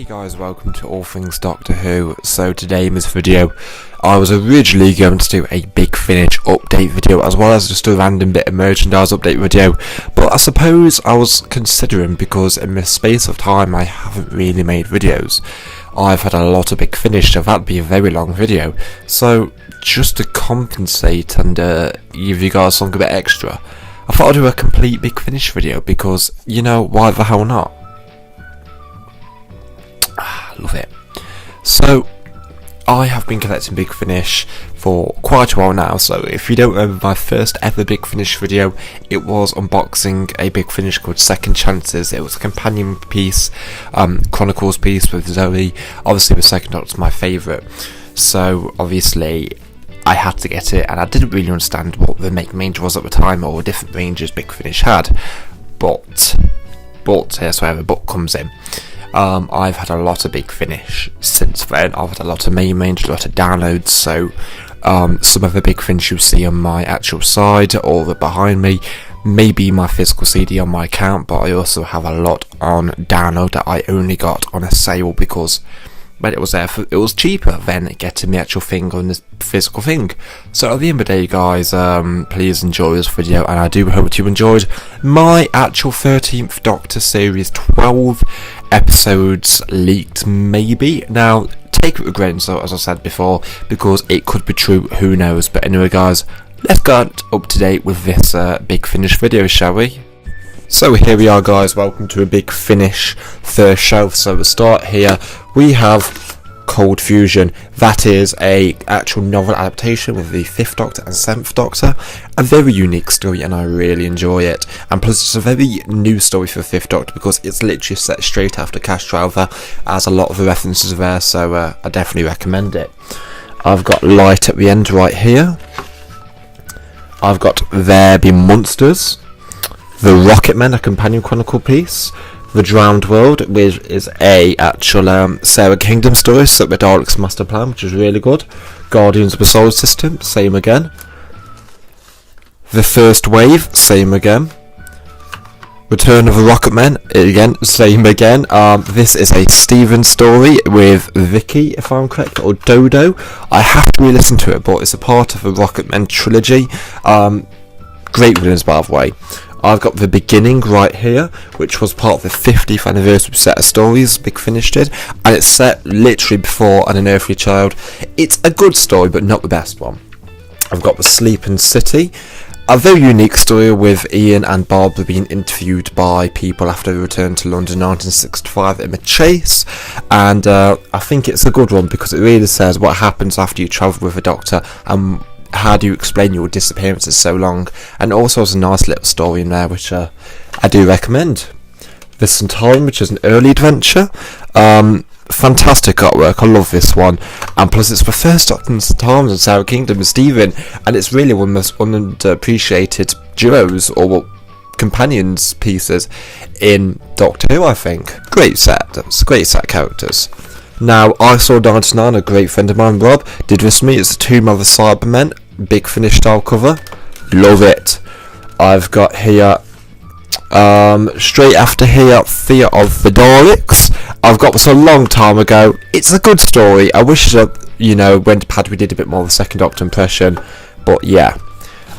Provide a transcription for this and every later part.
guys, welcome to All Things Doctor Who. So today in this video, I was originally going to do a Big Finish update video as well as just a random bit of merchandise update video, but I suppose I was considering, because in the space of time I haven't really made videos, I've had a lot of Big Finish, so that'd be a very long video. So just to compensate and give you guys something a bit extra, I thought I'd do a complete Big Finish video because, you know, why the hell not? Love it. So I have been collecting Big Finish for quite a while now, so if you don't remember my first ever Big Finish video, it was unboxing a Big Finish called Second Chances. It was a companion piece, Chronicles piece with Zoe. Obviously the Second Doctor's my favourite, so obviously I had to get it, and I didn't really understand what the make range was at the time or different ranges Big Finish had, but here's where the book comes in. I've had a lot of Big Finish since then. I've had a lot of main range, a lot of downloads, so some of the Big Finish you see on my actual side or behind me, maybe my physical CD on my account, but I also have a lot on download that I only got on a sale because when it was there, it was cheaper than getting the actual thing on the physical thing. So at the end of the day, guys, please enjoy this video, and I do hope you enjoyed my actual 13th Doctor series, 12 episodes leaked, maybe. Now, take it with a grain of salt, as I said before, because it could be true, who knows. But anyway, guys, let's get up to date with this Big Finish video, shall we? So here we are, guys, welcome to a Big Finish first shelf. So to start here, we have Cold Fusion. That is a actual novel adaptation with the 5th Doctor and 7th Doctor. A very unique story, and I really enjoy it. And plus it's a very new story for the 5th Doctor because it's literally set straight after Cash Driver, as a lot of the references are there, so I definitely recommend it. I've got Light at the end right here. I've got There Be Monsters. The Rocketmen, a companion chronicle piece. The Drowned World, which is a actual Sarah Kingdom story, so the Daleks' Master Plan, which is really good. Guardians of the Solar System, same again. The First Wave, same again. Return of the Rocketmen, again, same again. This is a Stephen story with Vicky, if I'm correct, or Dodo. I have to re-listen to it, but it's a part of the Rocketmen trilogy. Great villains, by the way. I've got The Beginning right here, which was part of the 50th anniversary set of stories Big Finish did, and it's set literally before An Unearthly Child. It's a good story, but not the best one. I've got The Sleeping City, a very unique story with Ian and Barbara being interviewed by people after they returned to London in 1965 in the chase, and I think it's a good one because it really says what happens after you travel with a Doctor and how do you explain your disappearances so long, and also has a nice little story in there which I do recommend. The Centauran, which is an early adventure, fantastic artwork, I love this one, and plus it's the first Doctor and Centauran in Sarah Kingdom with Stephen, and it's really one of the most underappreciated duos or companions pieces in Doctor Who, I think. Great set of characters. Now, I Saw 99, a great friend of mine, Rob, did this for me. It's the Tomb of the Cybermen, Big Finish style cover. Love it. I've got here, straight after here, Fear of the Daleks. I've got this a long time ago. It's a good story. I wish that, you know, when Padwe did a bit more of the Second Doctor impression. But yeah.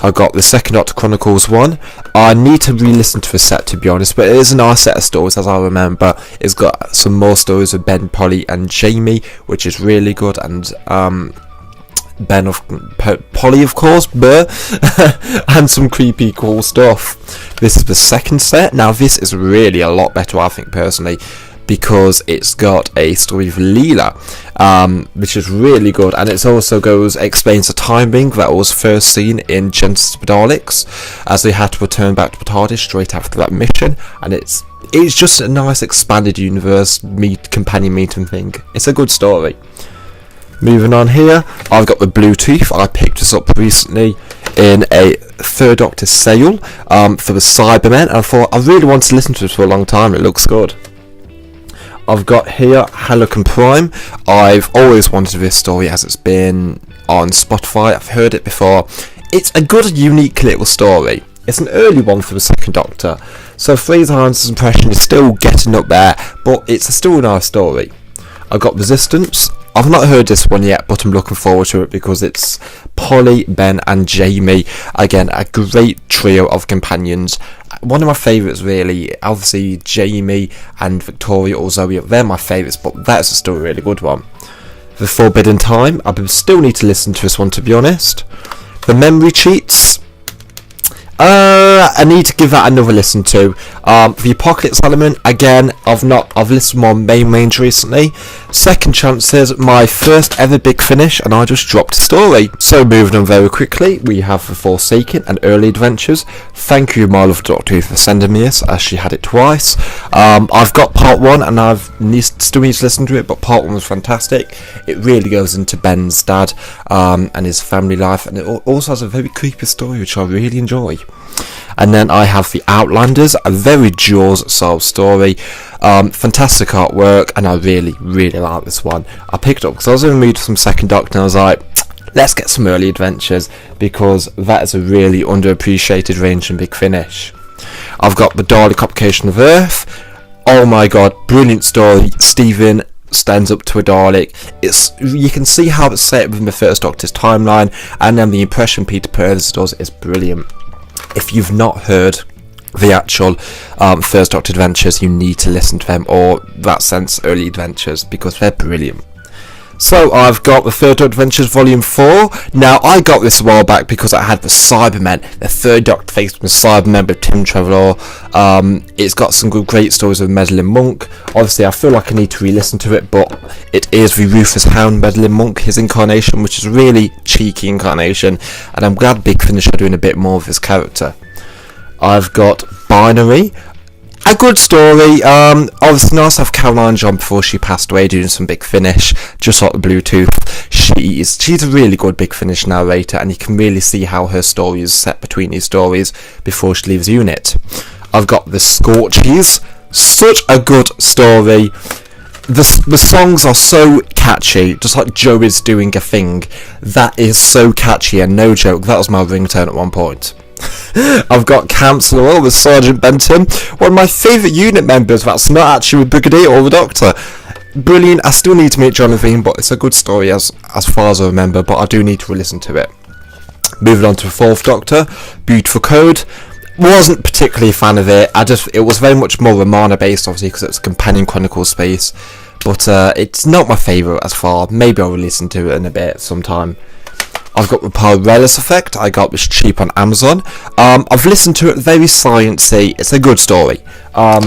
I got the Second Doctor Chronicles one. I need to re-listen to the set, to be honest, but it is a nice set of stories, as I remember. It's got some more stories with Ben, Polly and Jamie, which is really good, and Polly, of course, and some creepy cool stuff. This is the second set. Now this is really a lot better, I think, personally, because it's got a story of Leela, which is really good, and it also explains the timing that was first seen in Genesis of the Daleks, as they had to return back to the TARDIS straight after that mission, and it's just a nice expanded universe companion meeting thing. It's a good story. Moving on here, I've got the Bluetooth. I picked this up recently in a 3rd Doctor sale for the Cybermen, and I thought I really wanted to listen to this for a long time. It looks good. I've got here Helican Prime. I've always wanted this story as it's been on Spotify. I've heard it before. It's a good, unique little story. It's an early one for the second Doctor, so Fraser Hines' impression is still getting up there, but it's still a nice story. I got Resistance. I've not heard this one yet, but I'm looking forward to it because it's Polly, Ben and Jamie. Again, a great trio of companions. One of my favourites really, obviously Jamie and Victoria or Zoe, they're my favourites, but that's still a really good one. The Forbidden Time, I still need to listen to this one to be honest. The Memory Cheats, I need to give that another listen to. The Apocalypse Element, again, I've listened to more main range recently. Second Chances, my first ever Big Finish, and I just dropped a story. So moving on very quickly, we have The Forsaken and Early Adventures. Thank you, my love Doctor Who, for sending me this, as she had it twice. I've got part 1 and still need to listen to it, but part 1 was fantastic. It really goes into Ben's dad and his family life, and it also has a very creepy story which I really enjoy. And then I have The Outlanders, a very Jaws style story, fantastic artwork, and I really like this one. I picked it up because I was in the mood for some second Doctor and I was like, let's get some Early Adventures because that is a really underappreciated range and Big Finish. I've got The Dalek Complication of Earth. Oh my god, brilliant story. Stephen stands up to a Dalek. You can see how it's set within the first Doctor's timeline, and then the impression Peter Purves does is brilliant. If you've not heard the actual First Doctor Adventures, you need to listen to them, or that sense Early Adventures, because they're brilliant. So I've got the Third Doctor Adventures Volume 4. Now I got this a while back because I had the Cybermen, the Third Doctor faced with Cybermen with Tim Trevorrow. It's got some great stories with Medlin Monk. Obviously I feel like I need to re-listen to it, but it is the Rufus Hound Medlin Monk, his incarnation, which is a really cheeky incarnation, and I'm glad Big Finish are doing a bit more of his character. I've got Binary. A good story. Obviously nice to have Caroline John before she passed away doing some Big Finish, just like the Bluetooth. She's a really good Big Finish narrator, and you can really see how her story is set between these stories before she leaves UNIT. I've got The Scorchies. Such a good story. The songs are so catchy, just like Joe is doing a thing. That is so catchy, and no joke, that was my ringtone at one point. I've got Councillor with Sergeant Benton, one of my favourite unit members. That's not actually with Brigadier or the Doctor. Brilliant. I still need to meet Jonathan, but it's a good story as far as I remember, but I do need to listen to it. Moving on to the Fourth Doctor, Beautiful Code. Wasn't particularly a fan of it. It was very much more Romana based, obviously, because it's a companion chronicle space, but it's not my favourite as far. Maybe I'll listen to it in a bit sometime. I've got the Parallax Effect. I got this cheap on Amazon. I've listened to it, very sciencey. It's a good story. I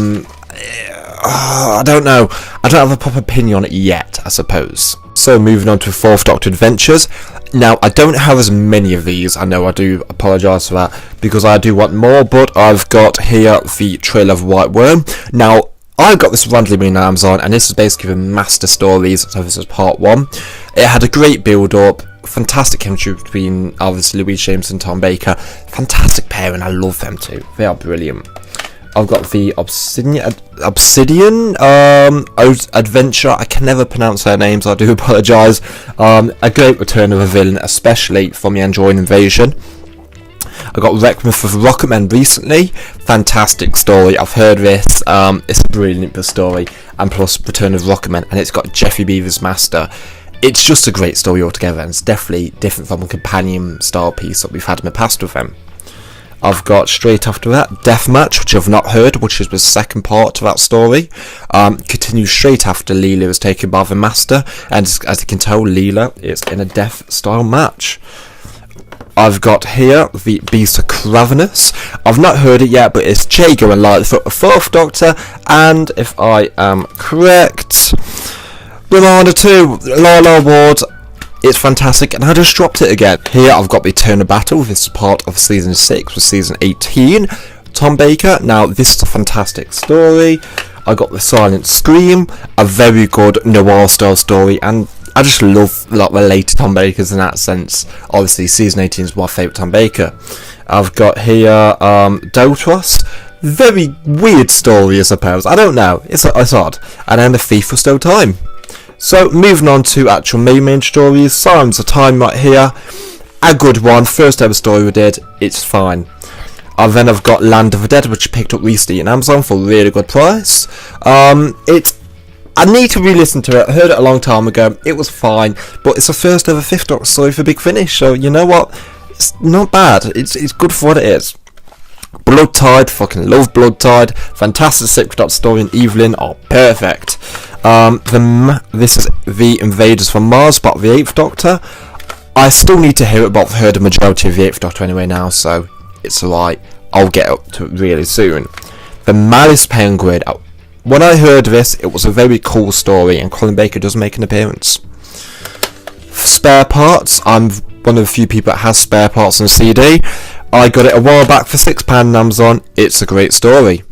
don't know. I don't have a proper opinion on it yet, I suppose. So moving on to Fourth Doctor Adventures. Now, I don't have as many of these. I know I do apologise for that, because I do want more, but I've got here the Trail of White Worm. Now, I got this randomly on Amazon, and this is basically the master stories, so this is part 1. It had a great build-up, fantastic chemistry between obviously Louise James and Tom Baker. Fantastic pair, and I love them too. They are brilliant. I've got the Obsidian Adventure. I can never pronounce their names, I do apologise. A great return of a villain, especially from the Android invasion. I got Requiem for the Rocketmen recently. Fantastic story. I've heard this. It's a brilliant story, and plus Return of Rocketmen, and it's got Jeffrey Beaver's Master. It's just a great story altogether, and it's definitely different from a companion style piece that we've had in the past with them. I've got straight after that Deathmatch, which I've not heard, which is the second part to that story. Continues straight after Leela is taken by the Master, and as you can tell, Leela is in a death style match. I've got here the Beast of Cravenous. I've not heard it yet, but it's Jago and Lightfoot, the Fourth Doctor, and if I am correct, Romana 2, Lala Ward. It's fantastic, and I just dropped it again. Here I've got the Eternal Battle. This is part of season 6 with season 18. Tom Baker. Now this is a fantastic story. I got the Silent Scream, a very good noir style story, and I just love the later Tom Bakers in that sense. Obviously season 18 is my favourite Tom Baker. I've got here Dotros. Very weird story, I suppose. I don't know. It's odd. And then The Thief of Still Time. So, moving on to actual main stories. Silence of Time right here. A good one. First ever story we did. It's fine. then I've got Land of the Dead, which I picked up recently on Amazon for a really good price. I need to re-listen to it. I heard it a long time ago. It was fine, but it's the first ever Fifth Doctor story for Big Finish, so you know what? It's not bad. It's good for what it is. Blood Tide, fucking love Blood Tide. Fantastic Sixth Doctor story and Evelyn are perfect. This is The Invaders from Mars, part of the Eighth Doctor. I still need to hear it, but I've heard the majority of the Eighth Doctor anyway now, so it's alright. I'll get up to it really soon. The Malice Penguin. When I heard this, it was a very cool story, and Colin Baker does make an appearance. Spare Parts. I'm one of the few people that has Spare Parts on CD. I got it a while back for £6 on Amazon. It's a great story.